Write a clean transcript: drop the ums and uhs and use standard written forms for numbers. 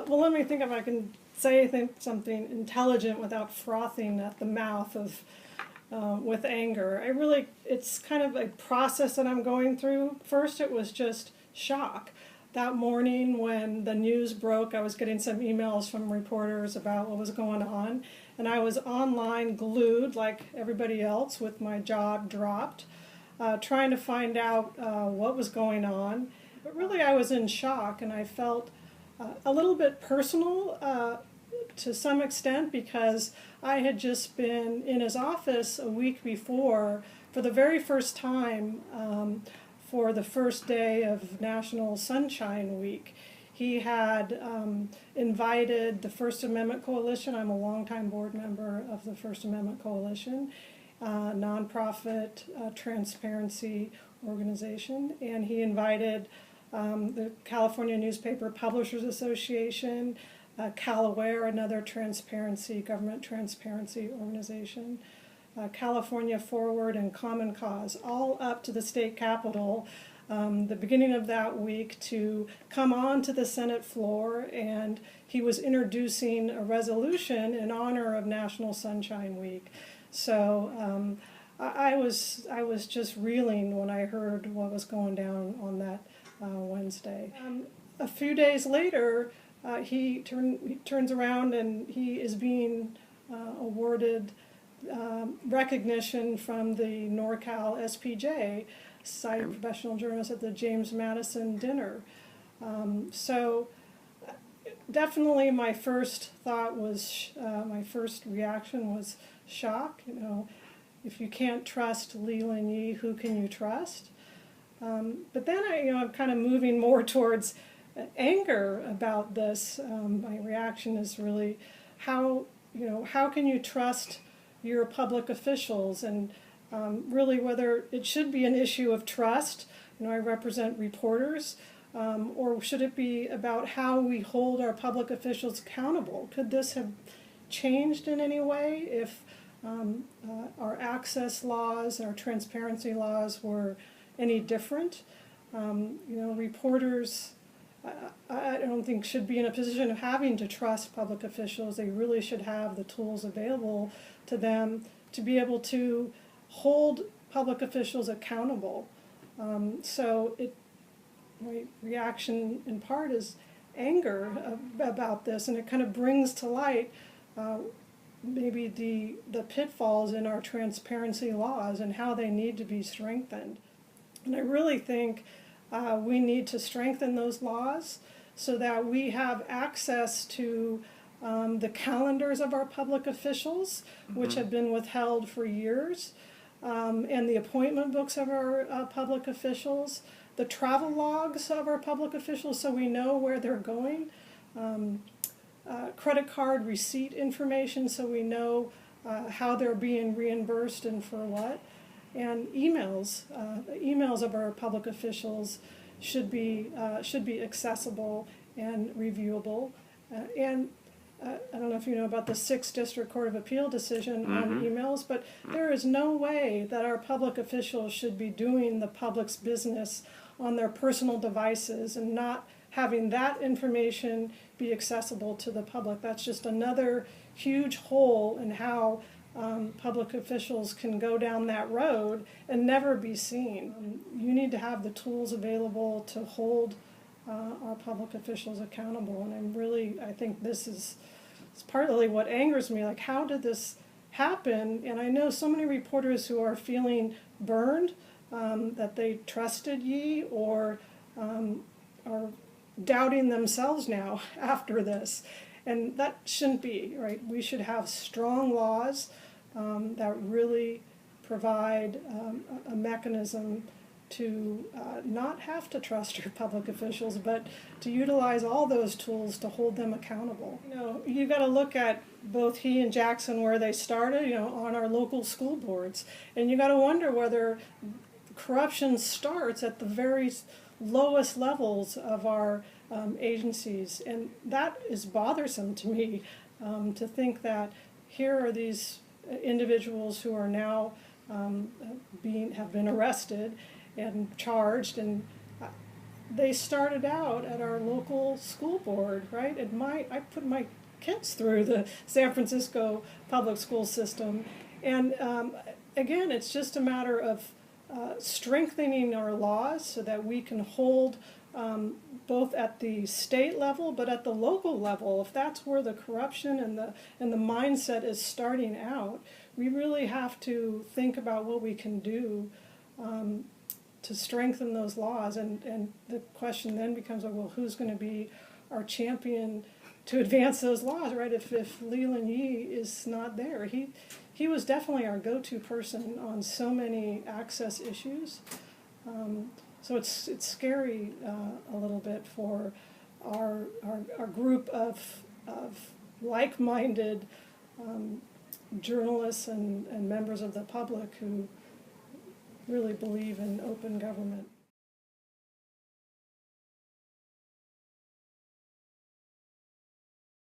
Well, let me think if I can say something intelligent without frothing at the mouth of with anger. It's kind of a process that I'm going through. First, it was just shock. That morning when the news broke, I was getting some emails from reporters about what was going on, and I was online glued like everybody else with my jaw dropped, trying to find out what was going on. But really I was in shock, and I felt a little bit personal to some extent, because I had just been in his office a week before for the very first time for the first day of National Sunshine Week. He had invited the First Amendment Coalition. I'm a longtime board member of the First Amendment Coalition, nonprofit transparency organization, and he invited the California Newspaper Publishers Association, CalAware, another government transparency organization, California Forward, and Common Cause, all up to the state capitol the beginning of that week to come on to the Senate floor, and he was introducing a resolution in honor of National Sunshine Week. So I was just reeling when I heard what was going down on that Wednesday. A few days later, he turns around and he is being awarded recognition from the NorCal SPJ, Society of Professional Journalists, at the James Madison dinner. So definitely my first thought was, my first reaction was shock. You know, if you can't trust Leland Yee, who can you trust? But then I'm kind of moving more towards anger about this. My reaction is really how can you trust your public officials, and really whether it should be an issue of trust. I represent reporters, or should it be about how we hold our public officials accountable? Could this have changed in any way if our access laws, our transparency laws were any different? Reporters, I don't think should be in a position of having to trust public officials. They really should have the tools available to them to be able to hold public officials accountable. My reaction in part is anger about this, and it kind of brings to light maybe the pitfalls in our transparency laws and how they need to be strengthened. And I really think we need to strengthen those laws so that we have access to the calendars of our public officials, which have been withheld for years, and the appointment books of our public officials, the travel logs of our public officials so we know where they're going, credit card receipt information so we know how they're being reimbursed and for what. And emails of our public officials should be accessible and reviewable. I don't know if you know about the 6th District Court of Appeal decision on emails, but there is no way that our public officials should be doing the public's business on their personal devices and not having that information be accessible to the public. That's just another huge hole in how public officials can go down that road and never be seen. You need to have the tools available to hold our public officials accountable, and I think it's partly what angers me. Like, how did this happen? And I know so many reporters who are feeling burned that they trusted Yee, or are doubting themselves now after this, and that shouldn't be, right? We should have strong laws that really provide a mechanism to not have to trust your public officials, but to utilize all those tools to hold them accountable. You got to look at both he and Jackson where they started, on our local school boards, and you got to wonder whether corruption starts at the very lowest levels of our agencies, and that is bothersome to me, to think that here are these individuals who are now have been arrested and charged, and they started out at our local school board, right? I put my kids through the San Francisco public school system, and again, it's just a matter of strengthening our laws so that we can hold both at the state level, but at the local level. If that's where the corruption and the mindset is starting out, we really have to think about what we can do to strengthen those laws. And the question then becomes, well, who's going to be our champion to advance those laws, right? If Leland Yee is not there, he was definitely our go-to person on so many access issues. So it's scary a little bit for our group of like-minded journalists and members of the public who really believe in open government.